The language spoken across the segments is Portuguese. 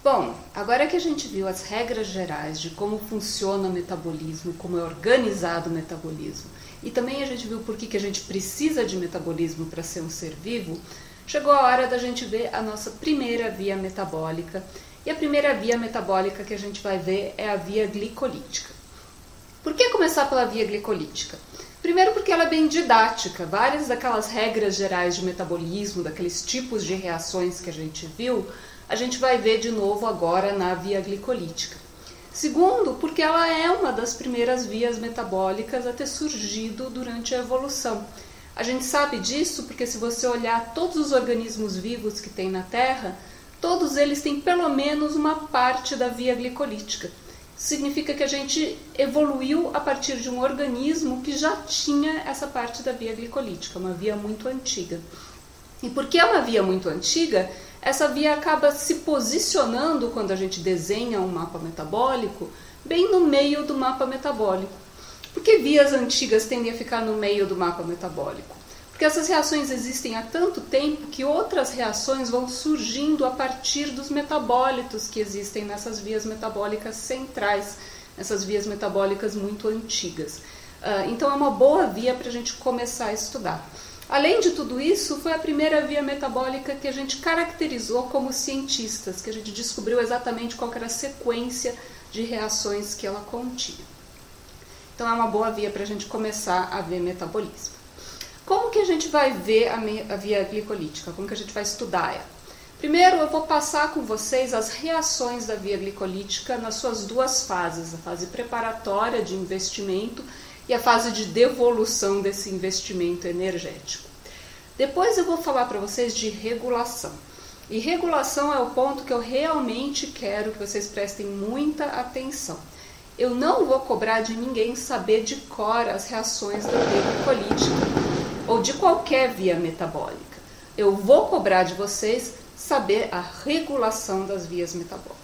Bom, agora que a gente viu as regras gerais de como funciona o metabolismo, como é organizado o metabolismo, e também a gente viu por que a gente precisa de metabolismo para ser um ser vivo, chegou a hora da gente ver a nossa primeira via metabólica. E a primeira via metabólica que a gente vai ver é a via glicolítica. Por que começar pela via glicolítica? Primeiro porque ela é bem didática, várias daquelas regras gerais de metabolismo, daqueles tipos de reações que a gente viu, a gente vai ver de novo agora na via glicolítica. Segundo, porque ela é uma das primeiras vias metabólicas a ter surgido durante a evolução. A gente sabe disso porque se você olhar todos os organismos vivos que tem na Terra, todos eles têm pelo menos uma parte da via glicolítica. Significa que a gente evoluiu a partir de um organismo que já tinha essa parte da via glicolítica, uma via muito antiga. E porque é uma via muito antiga, essa via acaba se posicionando, quando a gente desenha um mapa metabólico, bem no meio do mapa metabólico. Por que vias antigas tendem a ficar no meio do mapa metabólico? Porque essas reações existem há tanto tempo que outras reações vão surgindo a partir dos metabólitos que existem nessas vias metabólicas centrais, essas vias metabólicas muito antigas. Então é uma boa via para a gente começar a estudar. Além de tudo isso, foi a primeira via metabólica que a gente caracterizou como cientistas, que a gente descobriu exatamente qual era a sequência de reações que ela continha. Então é uma boa via para a gente começar a ver metabolismo. Como que a gente vai ver a via glicolítica? Como que a gente vai estudar ela? Primeiro eu vou passar com vocês as reações da via glicolítica nas suas duas fases, a fase preparatória de investimento e a fase de devolução desse investimento energético. Depois eu vou falar para vocês de regulação. E regulação é o ponto que eu realmente quero que vocês prestem muita atenção. Eu não vou cobrar de ninguém saber de cor as reações da via glicolítica ou de qualquer via metabólica. Eu vou cobrar de vocês saber a regulação das vias metabólicas.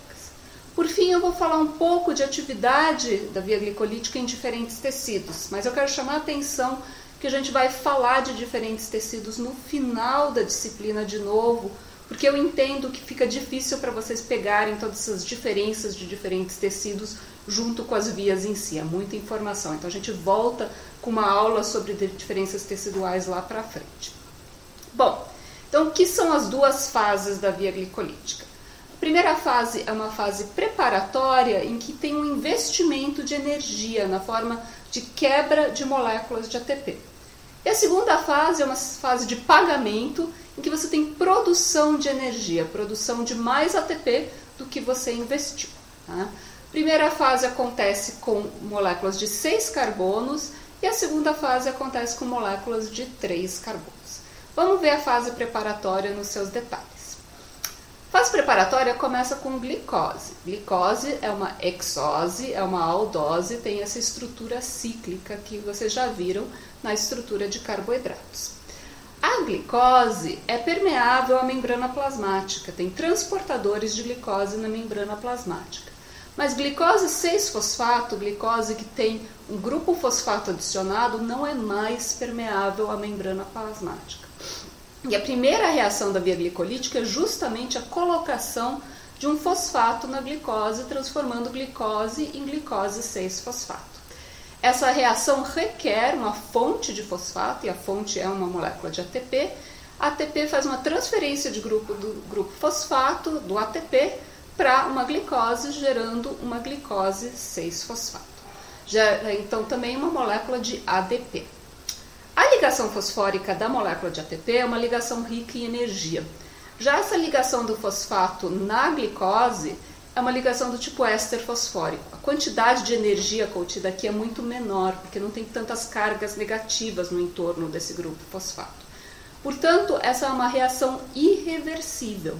Por fim, eu vou falar um pouco de atividade da via glicolítica em diferentes tecidos, mas eu quero chamar a atenção que a gente vai falar de diferentes tecidos no final da disciplina de novo, porque eu entendo que fica difícil para vocês pegarem todas essas diferenças de diferentes tecidos junto com as vias em si, é muita informação. Então a gente volta com uma aula sobre diferenças teciduais lá para frente. Bom, então o que são as duas fases da via glicolítica? A primeira fase é uma fase preparatória em que tem um investimento de energia na forma de quebra de moléculas de ATP. E a segunda fase é uma fase de pagamento em que você tem produção de energia, produção de mais ATP do que você investiu. Tá? A primeira fase acontece com moléculas de 6 carbonos e a segunda fase acontece com moléculas de 3 carbonos. Vamos ver a fase preparatória nos seus detalhes. A fase preparatória começa com glicose. Glicose é uma hexose, é uma aldose, tem essa estrutura cíclica que vocês já viram na estrutura de carboidratos. A glicose é permeável à membrana plasmática, tem transportadores de glicose na membrana plasmática. Mas glicose 6-fosfato, glicose que tem um grupo fosfato adicionado, não é mais permeável à membrana plasmática. E a primeira reação da via glicolítica é justamente a colocação de um fosfato na glicose, transformando glicose em glicose 6-fosfato. Essa reação requer uma fonte de fosfato, e a fonte é uma molécula de ATP. A ATP faz uma transferência de grupo do grupo fosfato, do ATP, para uma glicose, gerando uma glicose 6-fosfato. Então, também uma molécula de ADP. A ligação fosfórica da molécula de ATP é uma ligação rica em energia. Já essa ligação do fosfato na glicose é uma ligação do tipo éster fosfórico. A quantidade de energia contida aqui é muito menor, porque não tem tantas cargas negativas no entorno desse grupo fosfato. Portanto, essa é uma reação irreversível.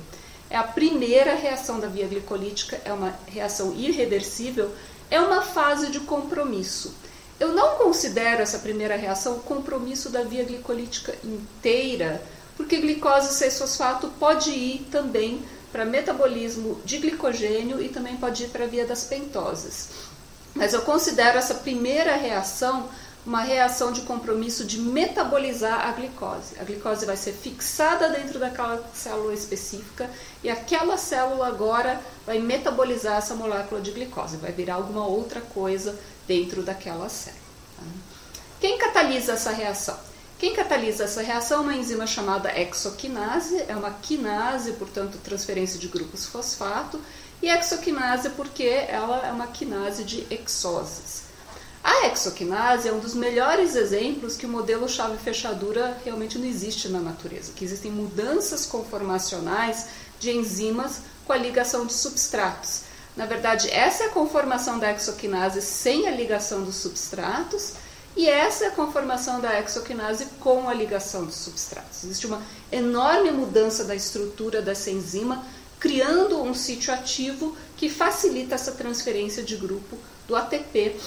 É a primeira reação da via glicolítica, é uma reação irreversível, é uma fase de compromisso. Eu não considero essa primeira reação o compromisso da via glicolítica inteira, porque glicose 6-fosfato pode ir também para metabolismo de glicogênio e também pode ir para a via das pentoses. Mas eu considero essa primeira reação uma reação de compromisso de metabolizar a glicose. A glicose vai ser fixada dentro daquela célula específica e aquela célula agora vai metabolizar essa molécula de glicose, vai virar alguma outra coisa dentro daquela célula. Quem catalisa essa reação? Quem catalisa essa reação é uma enzima chamada hexoquinase, é uma quinase, portanto, transferência de grupos fosfato, e hexoquinase porque ela é uma quinase de hexoses. A hexoquinase é um dos melhores exemplos que o modelo chave-fechadura realmente não existe na natureza, que existem mudanças conformacionais de enzimas com a ligação de substratos. Na verdade, essa é a conformação da hexoquinase sem a ligação dos substratos, e essa é a conformação da hexoquinase com a ligação dos substratos. Existe uma enorme mudança da estrutura dessa enzima, criando um sítio ativo que facilita essa transferência de grupo do ATP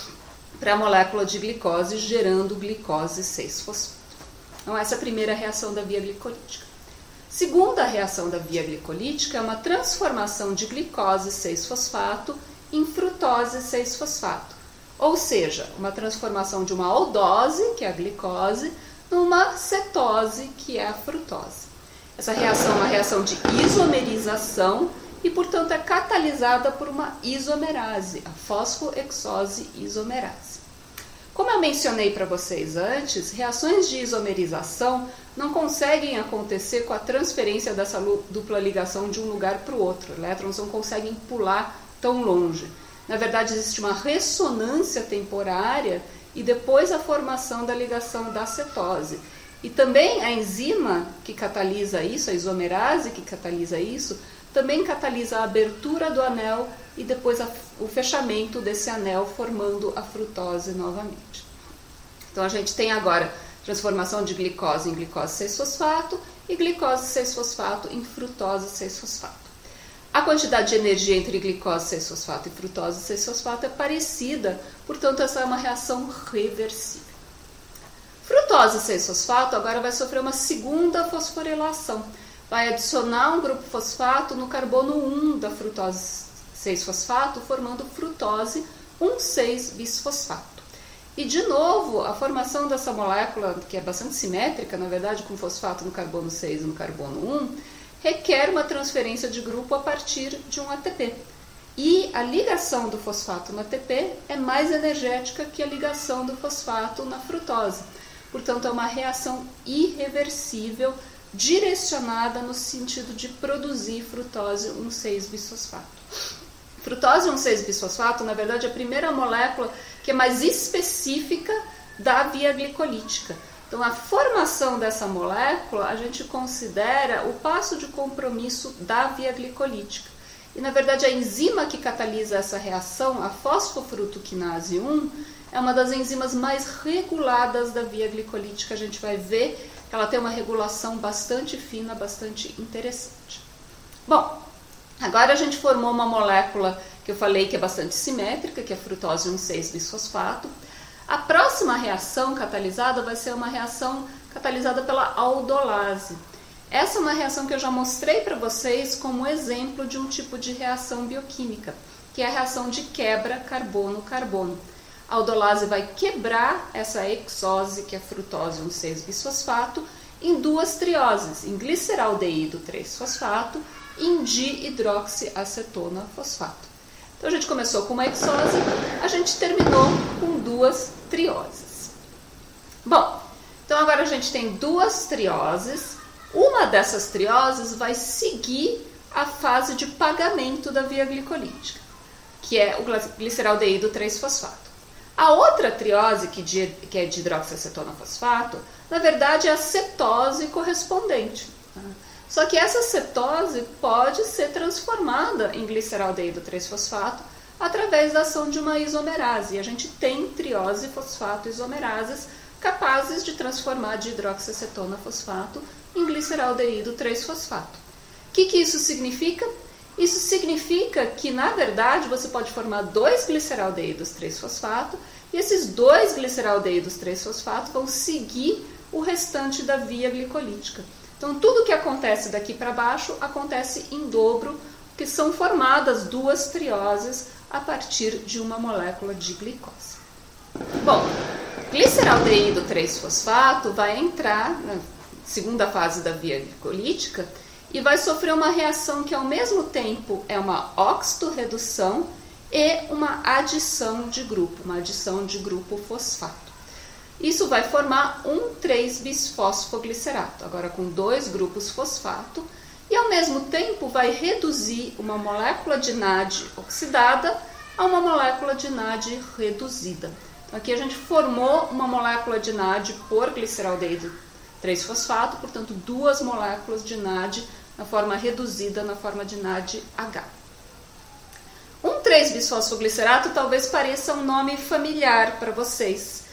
para a molécula de glicose, gerando glicose 6-fosfato. Então, essa é a primeira reação da via glicolítica. Segunda reação da via glicolítica é uma transformação de glicose 6-fosfato em frutose 6-fosfato. Ou seja, uma transformação de uma aldose, que é a glicose, numa cetose, que é a frutose. Essa reação é uma reação de isomerização e, portanto, é catalisada por uma isomerase, a fosfohexose isomerase. Como eu mencionei para vocês antes, reações de isomerização não conseguem acontecer com a transferência dessa dupla ligação de um lugar para o outro. Elétrons não conseguem pular tão longe. Na verdade, existe uma ressonância temporária e depois a formação da ligação da cetose. E também a enzima que catalisa isso, a isomerase que catalisa isso, também catalisa a abertura do anel e depois o fechamento desse anel, formando a frutose novamente. Então a gente tem agora transformação de glicose em glicose 6-fosfato e glicose 6-fosfato em frutose 6-fosfato. A quantidade de energia entre glicose 6-fosfato e frutose 6-fosfato é parecida, portanto essa é uma reação reversível. Frutose 6-fosfato agora vai sofrer uma segunda fosforilação. Vai adicionar um grupo fosfato no carbono 1 da frutose 6-fosfato, formando frutose 1,6-bisfosfato. E, de novo, a formação dessa molécula, que é bastante simétrica, na verdade, com fosfato no carbono 6 e no carbono 1, requer uma transferência de grupo a partir de um ATP. E a ligação do fosfato no ATP é mais energética que a ligação do fosfato na frutose. Portanto, é uma reação irreversível, direcionada no sentido de produzir frutose 1,6-bisfosfato. Frutose 1,6-bisfosfato, na verdade, é a primeira molécula que é mais específica da via glicolítica. Então, a formação dessa molécula, a gente considera o passo de compromisso da via glicolítica. E, na verdade, a enzima que catalisa essa reação, a fosfofrutoquinase 1, é uma das enzimas mais reguladas da via glicolítica. A gente vai ver que ela tem uma regulação bastante fina, bastante interessante. Bom, agora a gente formou uma molécula que eu falei que é bastante simétrica, que é frutose 1,6-bisfosfato. A próxima reação catalisada vai ser uma reação catalisada pela aldolase. Essa é uma reação que eu já mostrei para vocês como exemplo de um tipo de reação bioquímica, que é a reação de quebra carbono-carbono. A aldolase vai quebrar essa hexose, que é frutose 1,6-bisfosfato, em duas trioses, em gliceraldeído 3-fosfato e em dihidroxiacetona fosfato. Então a gente começou com uma hexose, a gente terminou com duas trioses. Bom, então agora a gente tem duas trioses. Uma dessas trioses vai seguir a fase de pagamento da via glicolítica, que é o gliceraldeído 3-fosfato. A outra triose, que é de hidroxiacetona fosfato, na verdade é a cetose correspondente. Só que essa cetose pode ser transformada em gliceraldeído 3-fosfato através da ação de uma isomerase. E a gente tem triose fosfato isomerases capazes de transformar de hidroxiacetona fosfato em gliceraldeído 3-fosfato. O que isso significa? Isso significa que, na verdade, você pode formar dois gliceraldeídos 3-fosfato e esses dois gliceraldeídos 3-fosfato vão seguir o restante da via glicolítica. Então, tudo que acontece daqui para baixo acontece em dobro, porque são formadas duas trioses a partir de uma molécula de glicose. Bom, Gliceraldeído 3-fosfato vai entrar na segunda fase da via glicolítica e vai sofrer uma reação que ao mesmo tempo é uma oxitorredução e uma adição de grupo fosfato. Isso vai formar um 3-bisfosfoglicerato, agora com 2 grupos fosfato, e ao mesmo tempo vai reduzir uma molécula de NAD oxidada a uma molécula de NAD reduzida. Então aqui a gente formou uma molécula de NAD por gliceraldeído 3-fosfato, portanto 2 moléculas de NAD na forma reduzida, na forma de NADH. Um 3-bisfosfoglicerato talvez pareça um nome familiar para vocês.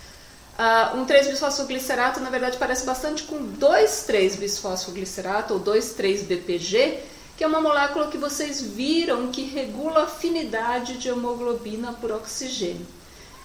Um 3-bisfosfoglicerato, na verdade, parece bastante com 2,3-bisfosfoglicerato ou 2,3-BPG, que é uma molécula que vocês viram que regula a afinidade de hemoglobina por oxigênio.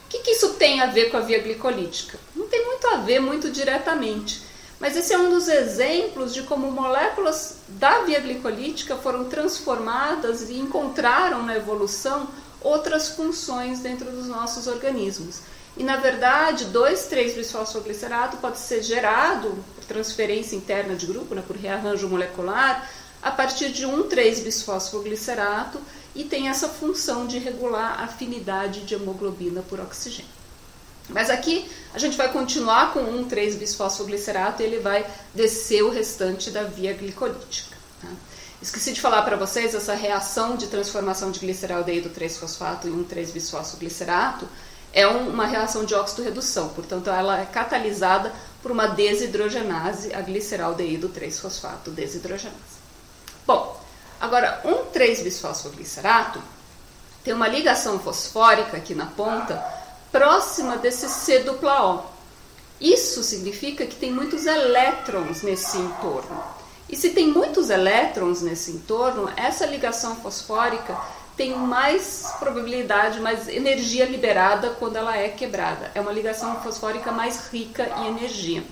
O que isso tem a ver com a via glicolítica? Não tem muito a ver, muito diretamente. Mas esse é um dos exemplos de como moléculas da via glicolítica foram transformadas e encontraram na evolução outras funções dentro dos nossos organismos. E, na verdade, 2,3-bisfosfoglicerato pode ser gerado por transferência interna de grupo, por rearranjo molecular, a partir de 1,3-bisfosfoglicerato e tem essa função de regular a afinidade de hemoglobina por oxigênio. Mas aqui a gente vai continuar com 1,3-bisfosfoglicerato e ele vai descer o restante da via glicolítica. Tá? Esqueci de falar para vocês, essa reação de transformação de gliceraldeído 3-fosfato em 1,3-bisfosfoglicerato é uma reação de oxitorredução, portanto ela é catalisada por uma desidrogenase, a gliceraldeído 3-fosfato desidrogenase. Bom, agora 1,3-bisfosfoglicerato tem uma ligação fosfórica aqui na ponta, próxima desse C-O. Isso significa que tem muitos elétrons nesse entorno. E se tem muitos elétrons nesse entorno, essa ligação fosfórica tem mais probabilidade, mais energia liberada quando ela é quebrada. É uma ligação fosfórica mais rica em energia.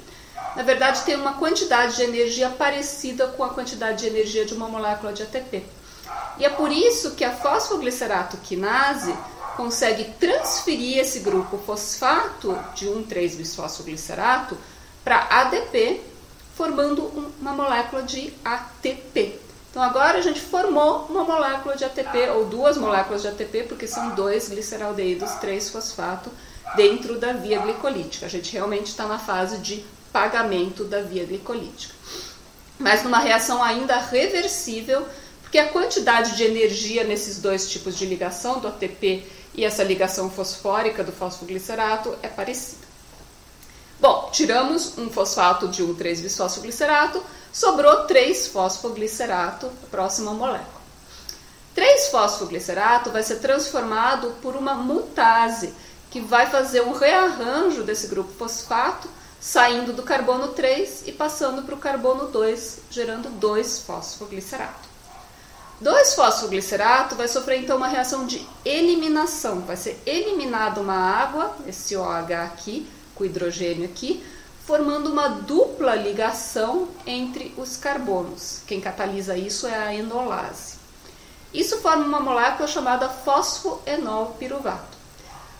Na verdade, tem uma quantidade de energia parecida com a quantidade de energia de uma molécula de ATP. E é por isso que a fosfoglicerato quinase consegue transferir esse grupo fosfato de 1,3-bisfosfoglicerato para ADP, formando uma molécula de ATP. Então agora a gente formou uma molécula de ATP, ou 2 moléculas de ATP, porque são 2 gliceraldeídos 3-fosfato dentro da via glicolítica. A gente realmente está na fase de pagamento da via glicolítica. Mas numa reação ainda reversível, porque a quantidade de energia nesses 2 tipos de ligação, do ATP e essa ligação fosfórica do fosfoglicerato, é parecida. Bom, tiramos um fosfato de 1,3-bisfosfoglicerato, sobrou 3-fosfoglicerato, a próxima molécula. 3-fosfoglicerato vai ser transformado por uma mutase, que vai fazer um rearranjo desse grupo fosfato, saindo do carbono 3 e passando para o carbono 2, gerando 2-fosfoglicerato. 2-fosfoglicerato vai sofrer então uma reação de eliminação, vai ser eliminada uma água, esse OH aqui, com hidrogênio aqui, formando uma dupla ligação entre os carbonos. Quem catalisa isso é a enolase. Isso forma uma molécula chamada fosfoenol piruvato.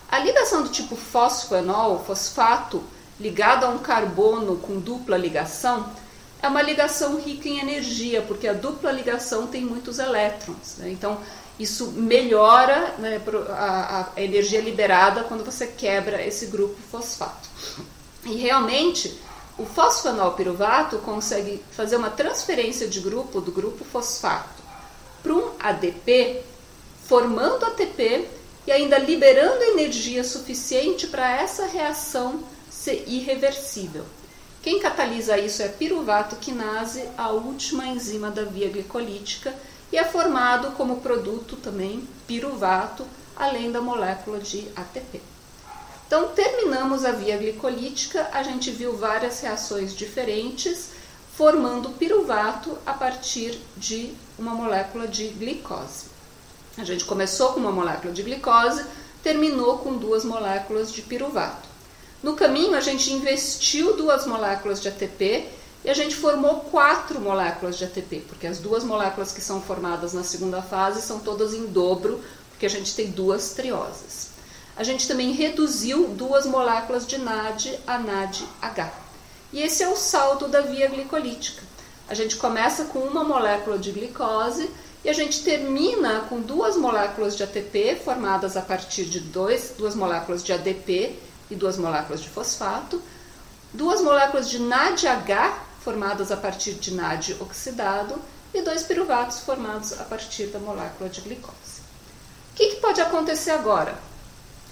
A ligação do tipo fosfoenol, fosfato, ligado a um carbono com dupla ligação, é uma ligação rica em energia, porque a dupla ligação tem muitos elétrons, né? Então, isso melhora, né, a energia liberada quando você quebra esse grupo fosfato. E realmente, o fosfoenol piruvato consegue fazer uma transferência de grupo do grupo fosfato para um ADP, formando ATP e ainda liberando energia suficiente para essa reação ser irreversível. Quem catalisa isso é a piruvato quinase, a última enzima da via glicolítica, e é formado como produto também piruvato, além da molécula de ATP. Então, terminamos a via glicolítica, a gente viu várias reações diferentes, formando piruvato a partir de uma molécula de glicose. A gente começou com uma molécula de glicose, terminou com 2 moléculas de piruvato. No caminho, a gente investiu 2 moléculas de ATP e a gente formou 4 moléculas de ATP, porque as 2 moléculas que são formadas na segunda fase são todas em dobro, porque a gente tem 2 trioses. a gente também reduziu 2 moléculas de NAD a NADH. E esse é o saldo da via glicolítica. A gente começa com uma molécula de glicose e a gente termina com 2 moléculas de ATP formadas a partir de 2 moléculas de ADP e 2 moléculas de fosfato, 2 moléculas de NADH formadas a partir de NAD oxidado e 2 piruvatos formados a partir da molécula de glicose. O que pode acontecer agora?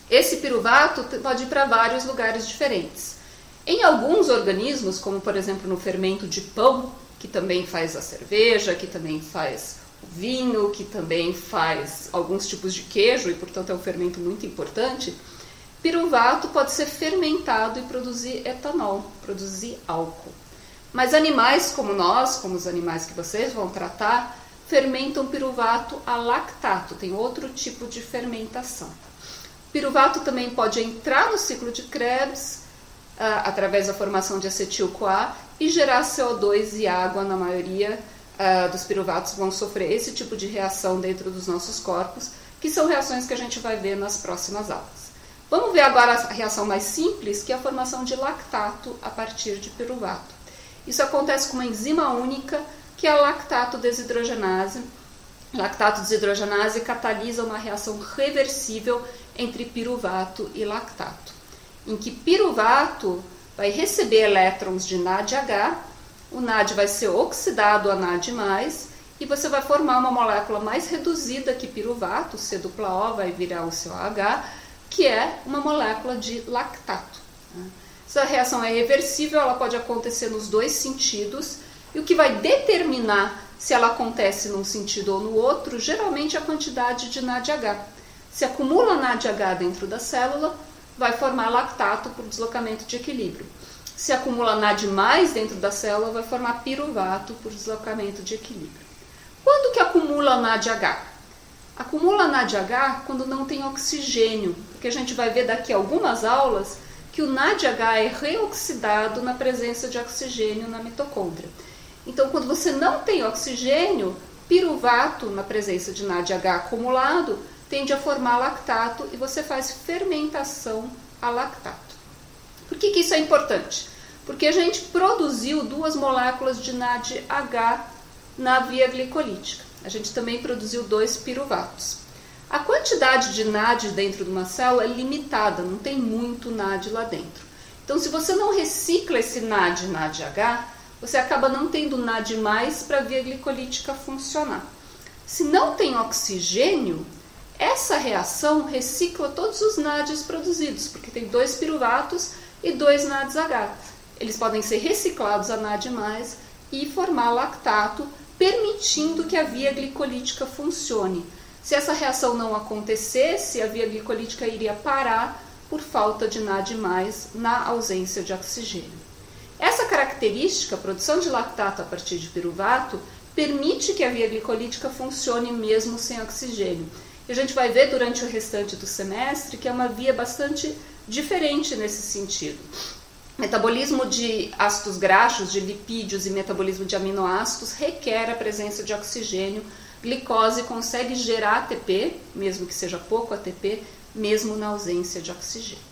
Esse piruvato pode ir para vários lugares diferentes. Em alguns organismos, como por exemplo no fermento de pão, que também faz a cerveja, que também faz o vinho, que também faz alguns tipos de queijo e portanto é um fermento muito importante, piruvato pode ser fermentado e produzir etanol, produzir álcool. Mas animais como nós, como os animais que vocês vão tratar, fermentam piruvato a lactato, tem outro tipo de fermentação. Piruvato também pode entrar no ciclo de Krebs através da formação de acetil-CoA e gerar CO2 e água. Na maioria dos piruvatos vão sofrer esse tipo de reação dentro dos nossos corpos, que são reações que a gente vai ver nas próximas aulas. Vamos ver agora a reação mais simples, que é a formação de lactato a partir de piruvato. Isso acontece com uma enzima única, que é a lactato desidrogenase. Lactato desidrogenase catalisa uma reação reversível entre piruvato e lactato, em que piruvato vai receber elétrons de NADH, o NAD vai ser oxidado a NAD+, e você vai formar uma molécula mais reduzida que piruvato, C+O vai virar o COH, que é uma molécula de lactato. Essa reação é reversível, ela pode acontecer nos 2 sentidos, e o que vai determinar se ela acontece num sentido ou no outro, geralmente é a quantidade de NADH. Se acumula NADH dentro da célula, vai formar lactato por deslocamento de equilíbrio. Se acumula NAD+ dentro da célula, vai formar piruvato por deslocamento de equilíbrio. Quando que acumula NADH? Acumula NADH quando não tem oxigênio, porque a gente vai ver daqui a algumas aulas que o NADH é reoxidado na presença de oxigênio na mitocôndria. Então, quando você não tem oxigênio, piruvato, na presença de NADH acumulado, tende a formar lactato e você faz fermentação a lactato. Por que isso é importante? Porque a gente produziu 2 moléculas de NADH na via glicolítica. A gente também produziu 2 piruvatos. A quantidade de NAD dentro de uma célula é limitada, não tem muito NAD lá dentro. Então, se você não recicla esse NAD NADH, você acaba não tendo NAD+ para a via glicolítica funcionar. Se não tem oxigênio, essa reação recicla todos os NADs produzidos, porque tem 2 piruvatos e 2 NADH. Eles podem ser reciclados a NAD+, e formar lactato, permitindo que a via glicolítica funcione. Se essa reação não acontecesse, a via glicolítica iria parar por falta de NAD+, na ausência de oxigênio. Essa característica, a produção de lactato a partir de piruvato, permite que a via glicolítica funcione mesmo sem oxigênio. E a gente vai ver durante o restante do semestre que é uma via bastante diferente nesse sentido. Metabolismo de ácidos graxos, de lipídios e metabolismo de aminoácidos requer a presença de oxigênio. Glicose consegue gerar ATP, mesmo que seja pouco ATP, mesmo na ausência de oxigênio.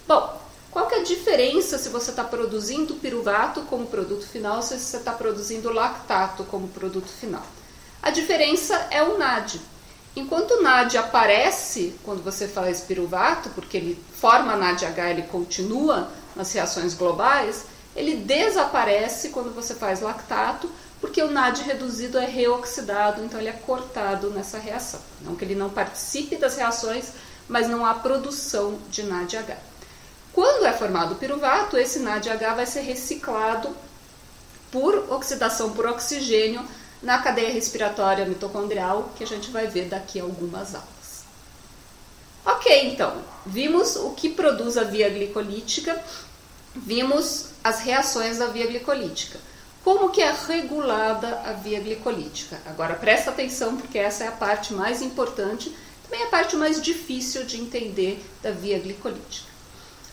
Bom, qual que é a diferença se você está produzindo piruvato como produto final ou se você está produzindo lactato como produto final? A diferença é o NAD. Enquanto o NAD aparece quando você faz piruvato, porque ele forma NADH, ele continua nas reações globais, ele desaparece quando você faz lactato, porque o NAD reduzido é reoxidado, então ele é cortado nessa reação. Não que ele não participe das reações, mas não há produção de NADH. Quando é formado o piruvato, esse NADH vai ser reciclado por oxidação por oxigênio na cadeia respiratória mitocondrial, que a gente vai ver daqui a algumas aulas. Ok, então, vimos o que produz a via glicolítica, vimos as reações da via glicolítica. Como que é regulada a via glicolítica? Agora presta atenção, porque essa é a parte mais importante, também a parte mais difícil de entender da via glicolítica.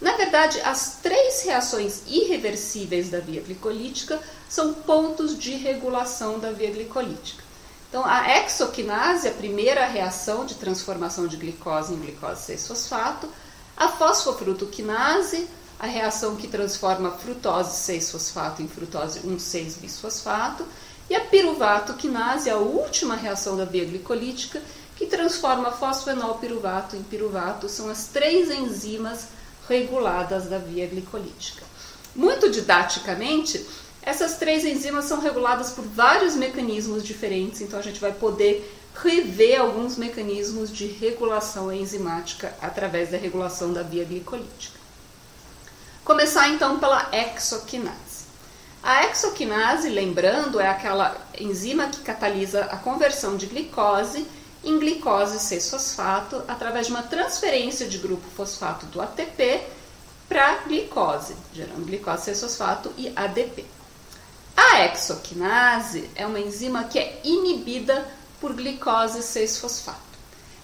Na verdade, as 3 reações irreversíveis da via glicolítica são pontos de regulação da via glicolítica. Então, a hexoquinase, a primeira reação de transformação de glicose em glicose 6-fosfato, a fosfofrutoquinase, a reação que transforma frutose 6-fosfato em frutose 1,6-bisfosfato, e a piruvatoquinase, a última reação da via glicolítica, que transforma fosfenolpiruvato em piruvato. São as 3 enzimas reguladas da via glicolítica. Muito didaticamente, essas 3 enzimas são reguladas por vários mecanismos diferentes, então a gente vai poder rever alguns mecanismos de regulação enzimática através da regulação da via glicolítica. Começar então pela hexoquinase. A hexoquinase, lembrando, é aquela enzima que catalisa a conversão de glicose em glicose 6-fosfato através de uma transferência de grupo fosfato do ATP para glicose, gerando glicose 6-fosfato e ADP. A hexoquinase é uma enzima que é inibida por glicose 6-fosfato.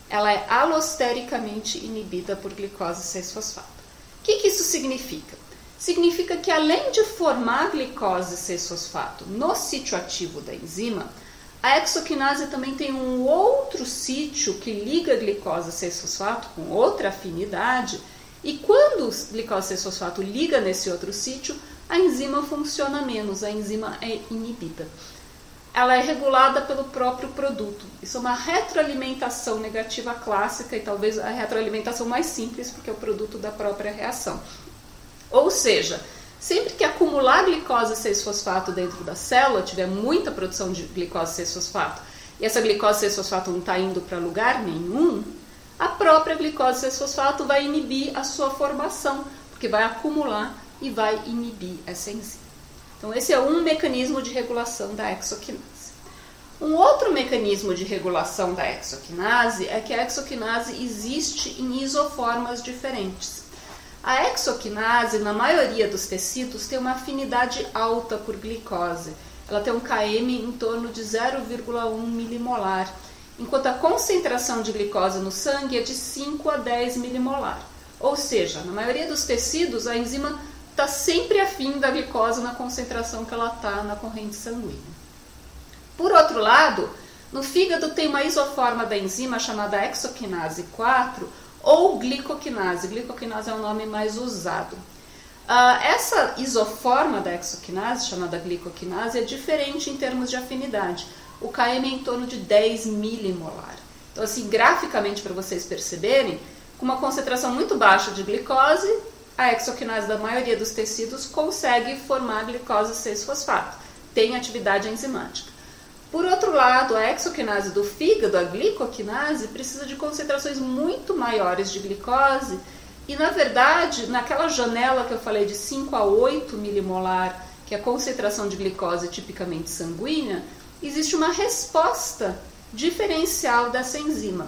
Ela é alostericamente inibida por glicose 6-fosfato. O que isso significa? Significa que além de formar glicose 6-fosfato no sítio ativo da enzima, a hexoquinase também tem um outro sítio que liga a glicose 6-fosfato com outra afinidade, e quando a glicose 6-fosfato liga nesse outro sítio, a enzima funciona menos, a enzima é inibida. Ela é regulada pelo próprio produto. Isso é uma retroalimentação negativa clássica e talvez a retroalimentação mais simples, porque é o produto da própria reação. Ou seja, sempre que acumular glicose 6-fosfato dentro da célula, tiver muita produção de glicose 6-fosfato, e essa glicose 6-fosfato não está indo para lugar nenhum, a própria glicose 6-fosfato vai inibir a sua formação, porque vai acumular e vai inibir essa enzima. Então, esse é um mecanismo de regulação da hexoquinase. Um outro mecanismo de regulação da hexoquinase é que a hexoquinase existe em isoformas diferentes. A hexoquinase, na maioria dos tecidos, tem uma afinidade alta por glicose. Ela tem um Km em torno de 0,1 milimolar, enquanto a concentração de glicose no sangue é de 5 a 10 milimolar. Ou seja, na maioria dos tecidos, a enzima está sempre afim da glicose na concentração que ela está na corrente sanguínea. Por outro lado, no fígado tem uma isoforma da enzima chamada hexoquinase 4 ou glicoquinase. Glicoquinase é o nome mais usado. Essa isoforma da hexoquinase, chamada glicoquinase, é diferente em termos de afinidade. O Km é em torno de 10 milimolar. Então, assim, graficamente, para vocês perceberem, com uma concentração muito baixa de glicose, a hexoquinase da maioria dos tecidos consegue formar glicose 6-fosfato. Tem atividade enzimática. Por outro lado, a hexoquinase do fígado, a glicoquinase, precisa de concentrações muito maiores de glicose e, na verdade, naquela janela que eu falei de 5 a 8 milimolar, que é a concentração de glicose tipicamente sanguínea, existe uma resposta diferencial dessa enzima.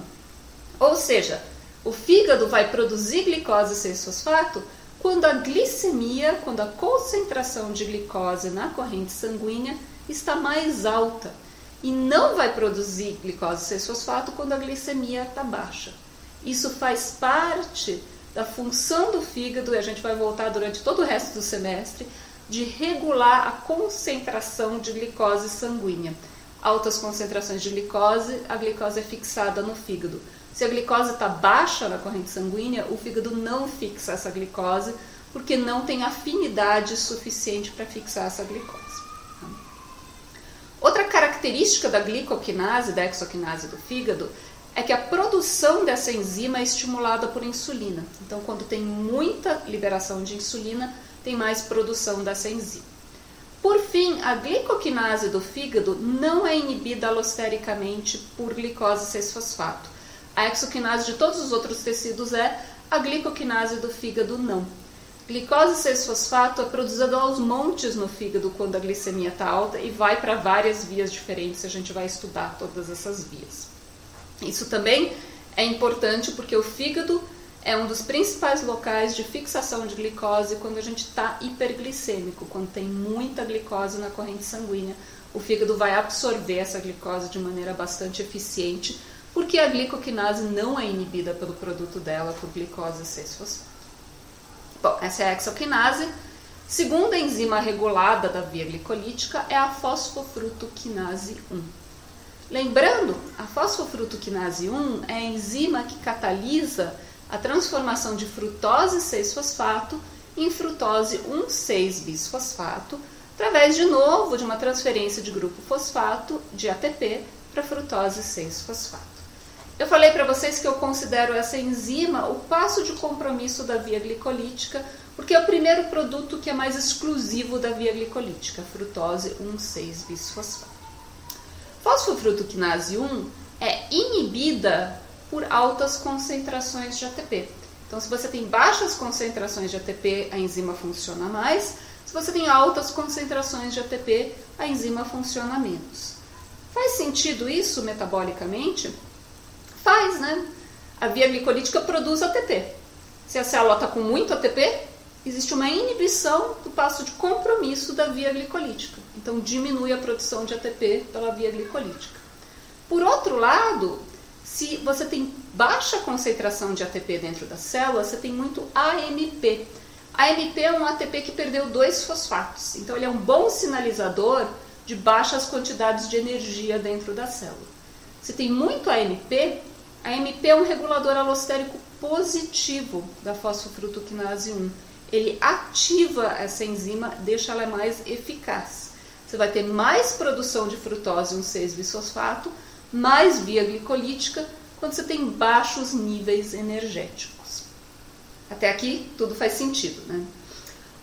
Ou seja, o fígado vai produzir glicose 6-fosfato quando a glicemia, quando a concentração de glicose na corrente sanguínea está mais alta. E não vai produzir glicose 6-fosfato quando a glicemia está baixa. Isso faz parte da função do fígado, e a gente vai voltar durante todo o resto do semestre, de regular a concentração de glicose sanguínea. Altas concentrações de glicose, a glicose é fixada no fígado. Se a glicose está baixa na corrente sanguínea, o fígado não fixa essa glicose, porque não tem afinidade suficiente para fixar essa glicose. Outra característica da glicoquinase, da hexoquinase do fígado, é que a produção dessa enzima é estimulada por insulina. Então, quando tem muita liberação de insulina, tem mais produção dessa enzima. Por fim, a glicoquinase do fígado não é inibida alostericamente por glicose 6-fosfato. A hexoquinase de todos os outros tecidos é, a glicoquinase do fígado não. Glicose 6-fosfato é produzida aos montes no fígado quando a glicemia está alta e vai para várias vias diferentes, a gente vai estudar todas essas vias. Isso também é importante porque o fígado é um dos principais locais de fixação de glicose quando a gente está hiperglicêmico, quando tem muita glicose na corrente sanguínea. O fígado vai absorver essa glicose de maneira bastante eficiente, porque a glicoquinase não é inibida pelo produto dela por glicose 6-fosfato. Bom, essa é a hexoquinase. Segunda enzima regulada da via glicolítica é a fosfofrutoquinase 1. Lembrando, a fosfofrutoquinase 1 é a enzima que catalisa a transformação de frutose 6-fosfato em frutose 1,6-bisfosfato, através, de novo, de uma transferência de grupo fosfato de ATP para frutose 6-fosfato. Eu falei para vocês que eu considero essa enzima o passo de compromisso da via glicolítica, porque é o primeiro produto que é mais exclusivo da via glicolítica, frutose 1,6-bisfosfato. Fosfofrutoquinase 1 é inibida por altas concentrações de ATP. Então, se você tem baixas concentrações de ATP, a enzima funciona mais. Se você tem altas concentrações de ATP, a enzima funciona menos. Faz sentido isso metabolicamente? Faz, né? A via glicolítica produz ATP. Se a célula está com muito ATP, existe uma inibição do passo de compromisso da via glicolítica. Então, diminui a produção de ATP pela via glicolítica. Por outro lado, se você tem baixa concentração de ATP dentro da célula, você tem muito AMP. AMP é um ATP que perdeu 2 fosfatos. Então, ele é um bom sinalizador de baixas quantidades de energia dentro da célula. Se tem muito AMP, AMP é um regulador alostérico positivo da fosfofrutoquinase 1. Ele ativa essa enzima, deixa ela mais eficaz. Você vai ter mais produção de frutose 1,6-bisfosfato, mais via glicolítica, quando você tem baixos níveis energéticos. Até aqui tudo faz sentido, né?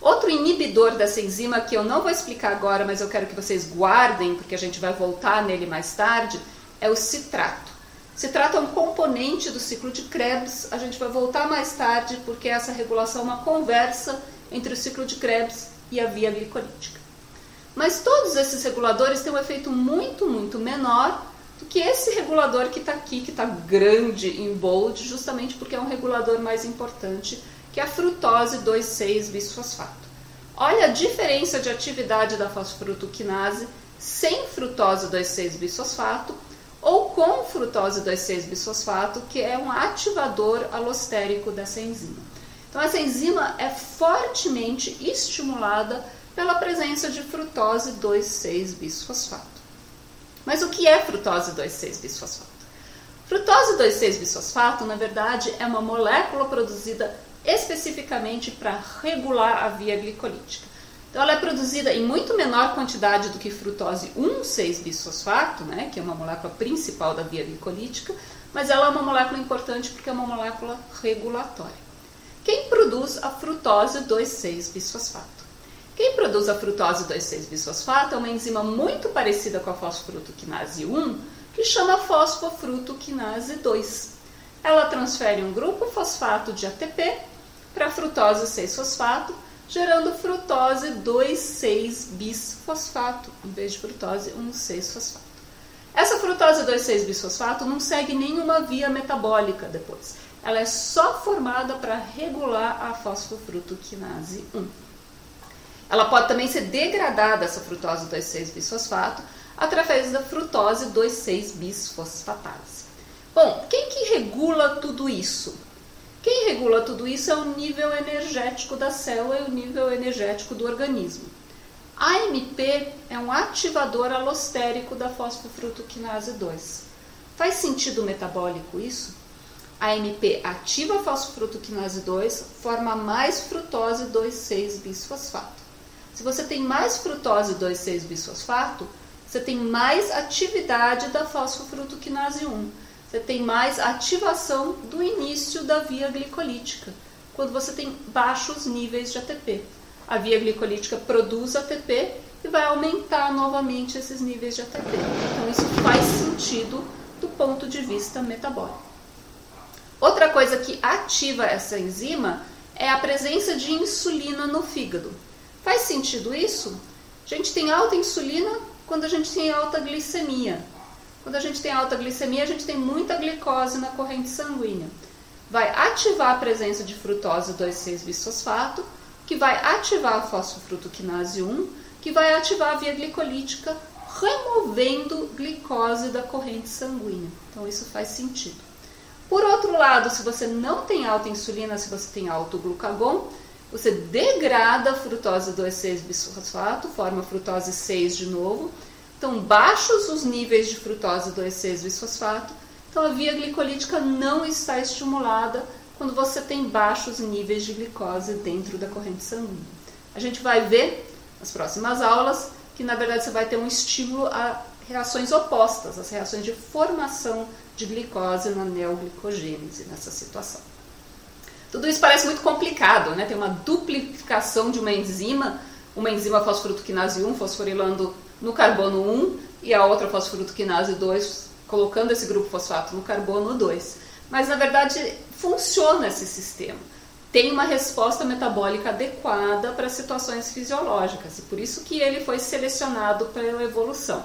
Outro inibidor dessa enzima, que eu não vou explicar agora, mas eu quero que vocês guardem, porque a gente vai voltar nele mais tarde, é o citrato. Citrato é um componente do ciclo de Krebs, a gente vai voltar mais tarde, porque essa regulação é uma conversa entre o ciclo de Krebs e a via glicolítica. Mas todos esses reguladores têm um efeito muito, muito menor do que esse regulador que está aqui, que está grande em bold, justamente porque é um regulador mais importante, que é a frutose 2,6-bisfosfato. Olha a diferença de atividade da fosfofrutoquinase sem frutose 2,6-bisfosfato ou com frutose 2,6-bisfosfato, que é um ativador alostérico dessa enzima. Então, essa enzima é fortemente estimulada pela presença de frutose 2,6-bisfosfato. Mas o que é frutose 2,6-bisfosfato? Frutose 2,6-bisfosfato, na verdade, é uma molécula produzida especificamente para regular a via glicolítica. Então, ela é produzida em muito menor quantidade do que frutose 1,6-bisfosfato, né, que é uma molécula principal da via glicolítica, mas ela é uma molécula importante porque é uma molécula regulatória. Quem produz a frutose 2,6-bisfosfato? Quem produz a frutose 2,6-bisfosfato é uma enzima muito parecida com a fosfofrutoquinase 1, que chama fosfofrutoquinase 2. Ela transfere um grupo fosfato de ATP para a frutose 6-fosfato, gerando frutose 2,6-bisfosfato, em vez de frutose 1,6-fosfato. Essa frutose 2,6-bisfosfato não segue nenhuma via metabólica depois. Ela é só formada para regular a fosfofrutoquinase 1. Ela pode também ser degradada, essa frutose 2,6-bisfosfato, através da frutose 2,6-bisfosfatase. Bom, quem que regula tudo isso? Quem regula tudo isso é o nível energético da célula e o nível energético do organismo. A AMP é um ativador alostérico da fosfofrutoquinase 2. Faz sentido metabólico isso? A AMP ativa a fosfofrutoquinase 2, forma mais frutose 2,6-bisfosfato. Se você tem mais frutose 2,6-bisfosfato, você tem mais atividade da fosfofrutoquinase 1. Você tem mais ativação do início da via glicolítica, quando você tem baixos níveis de ATP. A via glicolítica produz ATP e vai aumentar novamente esses níveis de ATP. Então, isso faz sentido do ponto de vista metabólico. Outra coisa que ativa essa enzima é a presença de insulina no fígado. Faz sentido isso? A gente tem alta insulina quando a gente tem alta glicemia. Quando a gente tem alta glicemia, a gente tem muita glicose na corrente sanguínea. Vai ativar a presença de frutose 2,6-bisfosfato, que vai ativar a fosfofrutoquinase 1, que vai ativar a via glicolítica, removendo glicose da corrente sanguínea. Então, isso faz sentido. Por outro lado, se você não tem alta insulina, se você tem alto glucagon, você degrada a frutose 2,6-bisfosfato, forma frutose 6 de novo. estão baixos os níveis de frutose 2,6-bisfosfato, então a via glicolítica não está estimulada quando você tem baixos níveis de glicose dentro da corrente sanguínea. A gente vai ver nas próximas aulas que na verdade você vai ter um estímulo a reações opostas, as reações de formação de glicose na neoglicogênese nessa situação. Tudo isso parece muito complicado, né? Tem uma duplicação de uma enzima fosfrutoquinase 1 fosforilando no carbono 1 e a outra fosfrutoquinase 2 colocando esse grupo fosfato no carbono 2. Mas na verdade funciona esse sistema. Tem uma resposta metabólica adequada para situações fisiológicas e por isso que ele foi selecionado pela evolução.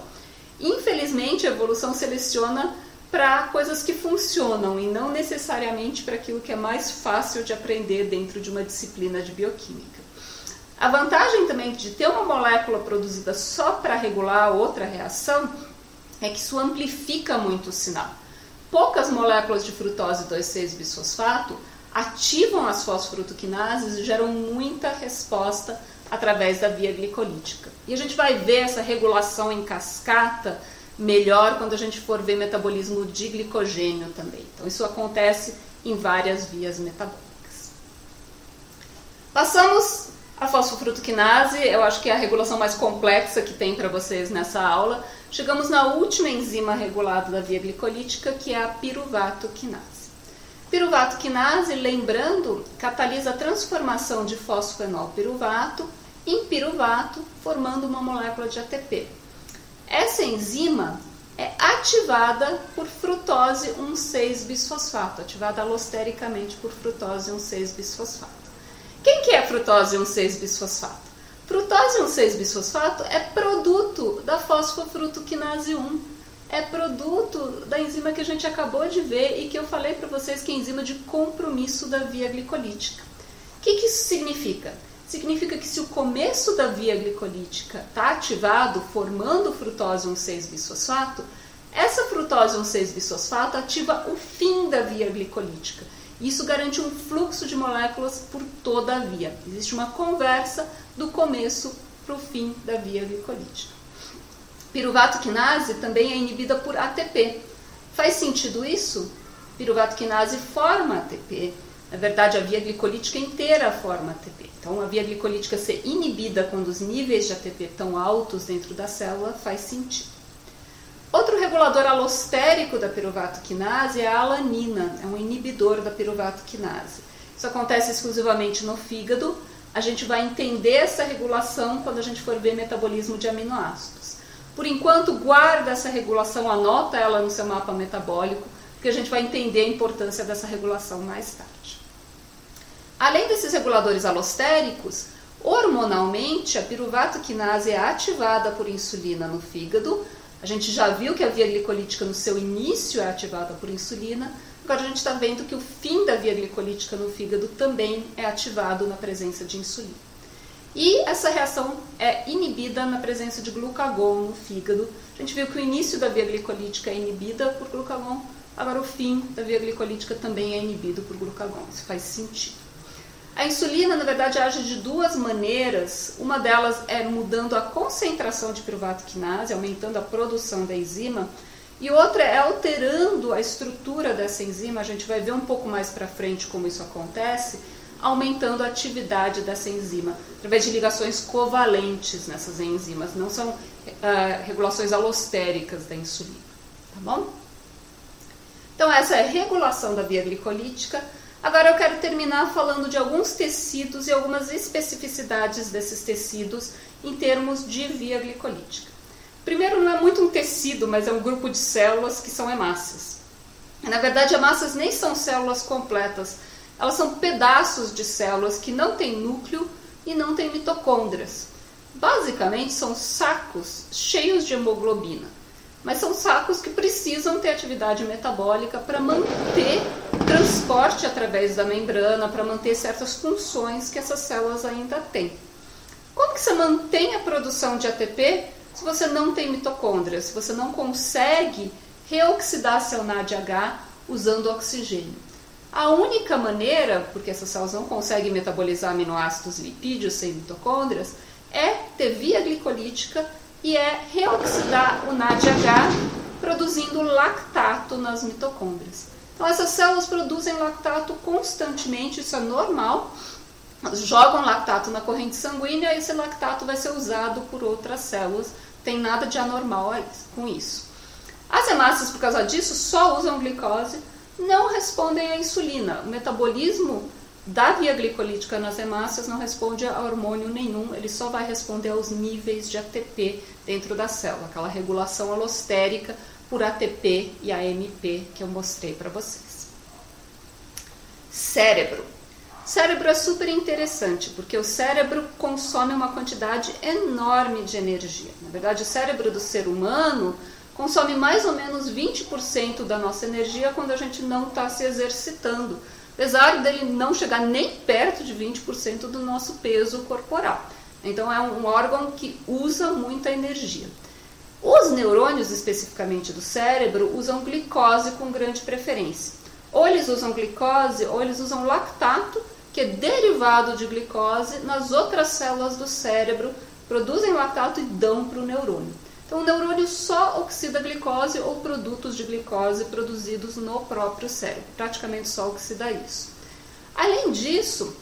Infelizmente a evolução seleciona para coisas que funcionam e não necessariamente para aquilo que é mais fácil de aprender dentro de uma disciplina de bioquímica. A vantagem também de ter uma molécula produzida só para regular outra reação é que isso amplifica muito o sinal. Poucas moléculas de frutose 2,6-bisfosfato ativam as fosfrutoquinases e geram muita resposta através da via glicolítica. E a gente vai ver essa regulação em cascata melhor quando a gente for ver metabolismo de glicogênio também. Então isso acontece em várias vias metabólicas. Passamos a fosfofrutoquinase, eu acho que é a regulação mais complexa que tem para vocês nessa aula. Chegamos na última enzima regulada da via glicolítica, que é a piruvatoquinase. Piruvatoquinase, lembrando, catalisa a transformação de fosfenolpiruvato em piruvato, formando uma molécula de ATP. Essa enzima é ativada por frutose 1,6-bisfosfato, ativada alostericamente por frutose 1,6-bisfosfato. Quem que é frutose 1,6-bisfosfato? Frutose 1,6-bisfosfato é produto da fosfofrutoquinase 1, é produto da enzima que a gente acabou de ver e que eu falei para vocês que é enzima de compromisso da via glicolítica. O que isso significa? Significa que se o começo da via glicolítica está ativado, formando frutose 1,6-bisfosfato, essa frutose 1,6-bisfosfato ativa o fim da via glicolítica. Isso garante um fluxo de moléculas por toda a via. Existe uma conversa do começo para o fim da via glicolítica. Piruvatoquinase também é inibida por ATP. Faz sentido isso? Piruvatoquinase forma ATP. Na verdade, a via glicolítica inteira forma ATP. Então, a via glicolítica ser inibida quando os níveis de ATP estão altos dentro da célula faz sentido. Outro regulador alostérico da piruvatoquinase é a alanina, é um inibidor da piruvatoquinase. Isso acontece exclusivamente no fígado. A gente vai entender essa regulação quando a gente for ver metabolismo de aminoácidos. Por enquanto, guarda essa regulação, anota ela no seu mapa metabólico, porque a gente vai entender a importância dessa regulação mais tarde. Além desses reguladores alostéricos, hormonalmente a piruvatoquinase é ativada por insulina no fígado. A gente já viu que a via glicolítica no seu início é ativada por insulina, agora a gente está vendo que o fim da via glicolítica no fígado também é ativado na presença de insulina. E essa reação é inibida na presença de glucagon no fígado. A gente viu que o início da via glicolítica é inibida por glucagon, agora o fim da via glicolítica também é inibido por glucagon. Isso faz sentido. A insulina, na verdade, age de duas maneiras. Uma delas é mudando a concentração de piruvatoquinase, aumentando a produção da enzima, e outra é alterando a estrutura dessa enzima. A gente vai ver um pouco mais para frente como isso acontece, aumentando a atividade dessa enzima, através de ligações covalentes nessas enzimas, não são regulações alostéricas da insulina. Tá bom? Então, essa é a regulação da via glicolítica. Agora eu quero terminar falando de alguns tecidos e algumas especificidades desses tecidos em termos de via glicolítica. Primeiro, não é muito um tecido, mas é um grupo de células que são hemácias. Na verdade, hemácias nem são células completas, elas são pedaços de células que não têm núcleo e não têm mitocôndrias. Basicamente, são sacos cheios de hemoglobina, mas são sacos que precisam ter atividade metabólica para manter o transporte através da membrana, para manter certas funções que essas células ainda têm. Como que você mantém a produção de ATP se você não tem mitocôndrias, se você não consegue reoxidar seu NADH usando oxigênio? A única maneira, porque essas células não conseguem metabolizar aminoácidos e lipídios sem mitocôndrias, é ter via glicolítica e é reoxidar o NADH, produzindo lactato nas mitocôndrias. Então essas células produzem lactato constantemente, isso é normal, jogam lactato na corrente sanguínea e esse lactato vai ser usado por outras células, tem nada de anormal com isso. As hemácias, por causa disso, só usam glicose, não respondem à insulina. O metabolismo da via glicolítica nas hemácias não responde a hormônio nenhum, ele só vai responder aos níveis de ATP dentro da célula, aquela regulação alostérica por ATP e AMP que eu mostrei para vocês. Cérebro. Cérebro é super interessante, porque o cérebro consome uma quantidade enorme de energia. Na verdade, o cérebro do ser humano consome mais ou menos 20% da nossa energia quando a gente não está se exercitando, apesar dele não chegar nem perto de 20% do nosso peso corporal. Então é um órgão que usa muita energia. Os neurônios, especificamente do cérebro, usam glicose com grande preferência. Ou eles usam glicose, ou eles usam lactato, que é derivado de glicose, nas outras células do cérebro, produzem lactato e dão para o neurônio. Então o neurônio só oxida glicose ou produtos de glicose produzidos no próprio cérebro, praticamente só oxida isso. Além disso,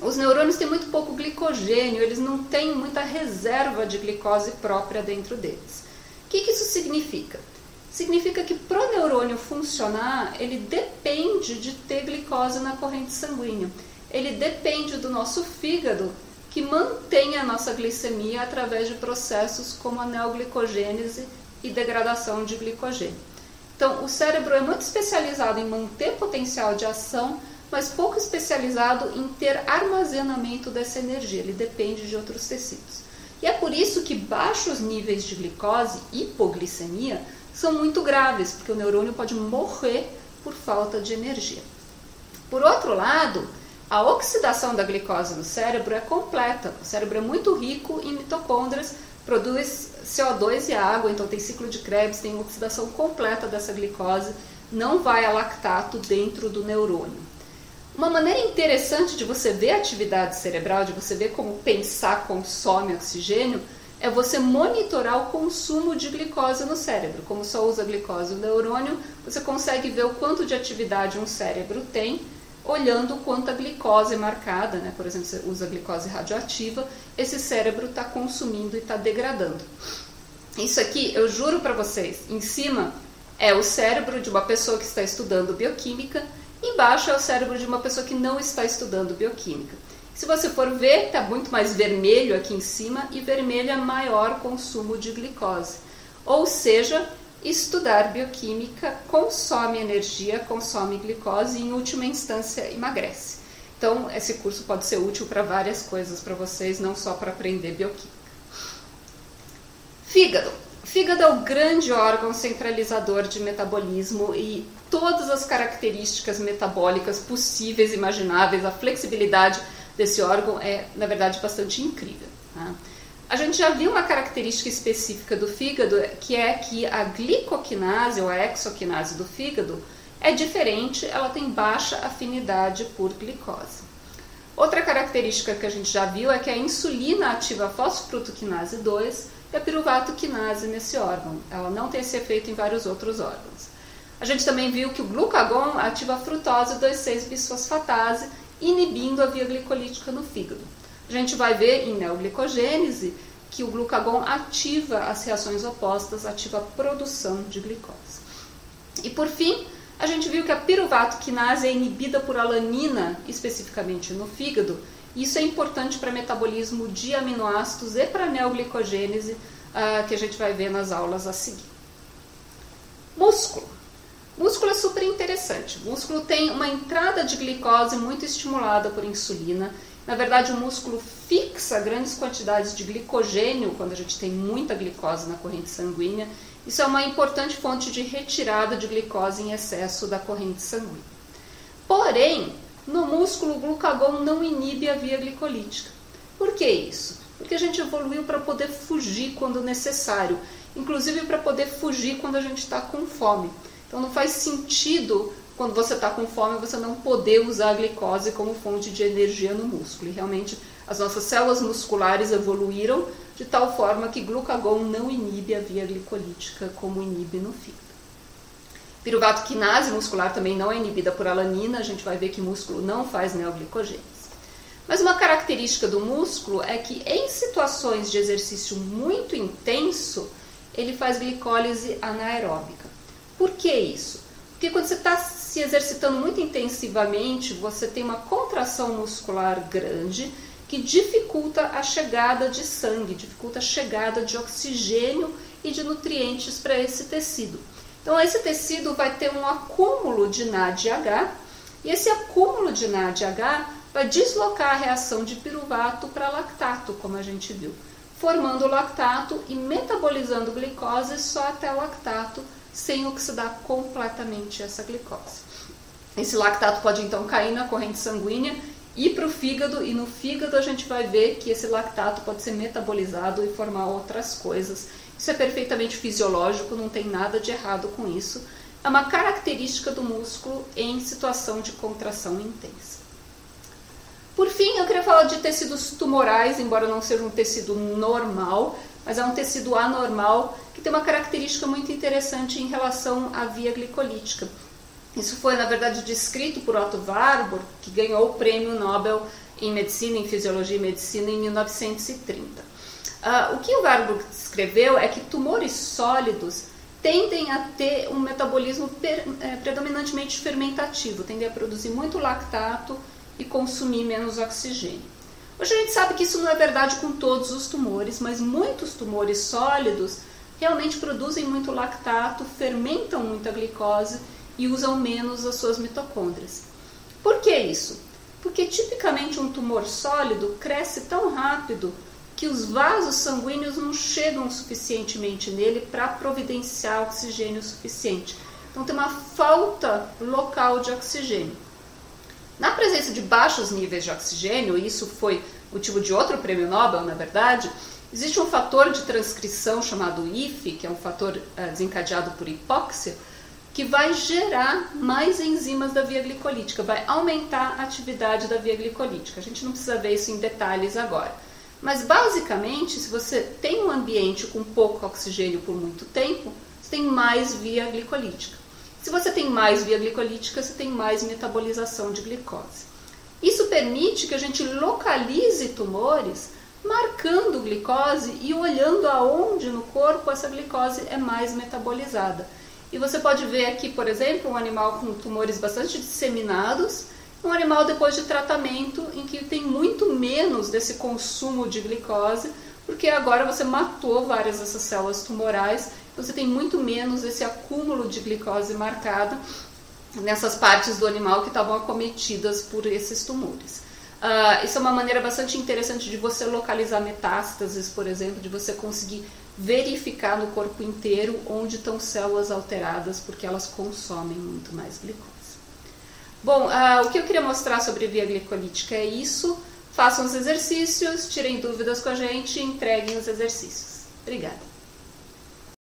os neurônios têm muito pouco glicogênio, eles não têm muita reserva de glicose própria dentro deles. O que isso significa? Significa que para o neurônio funcionar, ele depende de ter glicose na corrente sanguínea. Ele depende do nosso fígado, que mantém a nossa glicemia através de processos como a neoglicogênese e degradação de glicogênio. Então, o cérebro é muito especializado em manter potencial de ação, mas pouco especializado em ter armazenamento dessa energia. Ele depende de outros tecidos. E é por isso que baixos níveis de glicose, hipoglicemia, são muito graves, porque o neurônio pode morrer por falta de energia. Por outro lado, a oxidação da glicose no cérebro é completa. O cérebro é muito rico em mitocôndrias, produz CO2 e água, então tem ciclo de Krebs, tem oxidação completa dessa glicose, não vai a lactato dentro do neurônio. Uma maneira interessante de você ver a atividade cerebral, de você ver como pensar consome oxigênio, é você monitorar o consumo de glicose no cérebro. Como só usa glicose o neurônio, você consegue ver o quanto de atividade um cérebro tem, olhando quanta glicose é marcada, né? Por exemplo, você usa glicose radioativa, esse cérebro está consumindo e está degradando. Isso aqui, eu juro para vocês, em cima é o cérebro de uma pessoa que está estudando bioquímica, embaixo é o cérebro de uma pessoa que não está estudando bioquímica. Se você for ver, está muito mais vermelho aqui em cima, e vermelho é maior consumo de glicose. Ou seja, estudar bioquímica consome energia, consome glicose e, em última instância, emagrece. Então, esse curso pode ser útil para várias coisas para vocês, não só para aprender bioquímica. Fígado. Fígado é o grande órgão centralizador de metabolismo e todas as características metabólicas possíveis, imagináveis, a flexibilidade desse órgão é, na verdade, bastante incrível. Tá? A gente já viu uma característica específica do fígado, que é que a glicoquinase ou a hexoquinase do fígado é diferente, ela tem baixa afinidade por glicose. Outra característica que a gente já viu é que a insulina ativa a fosfrutoquinase 2 e a piruvatoquinase nesse órgão. Ela não tem esse efeito em vários outros órgãos. A gente também viu que o glucagon ativa a frutose 2,6-bisfosfatase, inibindo a via glicolítica no fígado. A gente vai ver em neoglicogênese que o glucagon ativa as reações opostas, ativa a produção de glicose. E por fim, a gente viu que a piruvatoquinase é inibida por alanina, especificamente no fígado. Isso é importante para metabolismo de aminoácidos e para neoglicogênese, que a gente vai ver nas aulas a seguir. Músculo. Músculo é super interessante. O músculo tem uma entrada de glicose muito estimulada por insulina. Na verdade, o músculo fixa grandes quantidades de glicogênio quando a gente tem muita glicose na corrente sanguínea. Isso é uma importante fonte de retirada de glicose em excesso da corrente sanguínea. Porém, no músculo, o glucagon não inibe a via glicolítica. Por que isso? Porque a gente evoluiu para poder fugir quando necessário, inclusive para poder fugir quando a gente está com fome. Então não faz sentido, quando você está com fome, você não poder usar a glicose como fonte de energia no músculo. E realmente as nossas células musculares evoluíram de tal forma que glucagon não inibe a via glicolítica como inibe no fígado. Piruvato quinase muscular também não é inibida por alanina, a gente vai ver que músculo não faz neoglicogênese. Mas uma característica do músculo é que em situações de exercício muito intenso, ele faz glicólise anaeróbica. Por que isso? Porque quando você está se exercitando muito intensivamente, você tem uma contração muscular grande que dificulta a chegada de sangue, dificulta a chegada de oxigênio e de nutrientes para esse tecido. Então, esse tecido vai ter um acúmulo de NADH, e esse acúmulo de NADH vai deslocar a reação de piruvato para lactato, como a gente viu, formando o lactato e metabolizando glicose só até o lactato, sem oxidar completamente essa glicose. Esse lactato pode então cair na corrente sanguínea, ir para o fígado, e no fígado a gente vai ver que esse lactato pode ser metabolizado e formar outras coisas. Isso é perfeitamente fisiológico, não tem nada de errado com isso. É uma característica do músculo em situação de contração intensa. Por fim, eu queria falar de tecidos tumorais, embora não seja um tecido normal, mas é um tecido anormal que tem uma característica muito interessante em relação à via glicolítica. Isso foi, na verdade, descrito por Otto Warburg, que ganhou o prêmio Nobel em Medicina, em Fisiologia e Medicina, em 1930. O que o Warburg escreveu é que tumores sólidos tendem a ter um metabolismo predominantemente fermentativo, tendem a produzir muito lactato e consumir menos oxigênio. Hoje a gente sabe que isso não é verdade com todos os tumores, mas muitos tumores sólidos realmente produzem muito lactato, fermentam muita glicose e usam menos as suas mitocôndrias. Por que isso? Porque tipicamente um tumor sólido cresce tão rápido que os vasos sanguíneos não chegam suficientemente nele para providenciar oxigênio suficiente. Então tem uma falta local de oxigênio. Na presença de baixos níveis de oxigênio, e isso foi motivo de outro prêmio Nobel, na verdade, existe um fator de transcrição chamado IF, que é um fator desencadeado por hipóxia, que vai gerar mais enzimas da via glicolítica, vai aumentar a atividade da via glicolítica. A gente não precisa ver isso em detalhes agora. Mas, basicamente, se você tem um ambiente com pouco oxigênio por muito tempo, você tem mais via glicolítica. Se você tem mais via glicolítica, você tem mais metabolização de glicose. Isso permite que a gente localize tumores marcando glicose e olhando aonde no corpo essa glicose é mais metabolizada. E você pode ver aqui, por exemplo, um animal com tumores bastante disseminados, um animal depois de tratamento em que tem muito menos desse consumo de glicose, porque agora você matou várias dessas células tumorais, você tem muito menos esse acúmulo de glicose marcada nessas partes do animal que estavam acometidas por esses tumores. Isso é uma maneira bastante interessante de você localizar metástases, por exemplo, de você conseguir verificar no corpo inteiro onde estão células alteradas, porque elas consomem muito mais glicose. Bom, o que eu queria mostrar sobre via glicolítica é isso. Façam os exercícios, tirem dúvidas com a gente e entreguem os exercícios. Obrigada.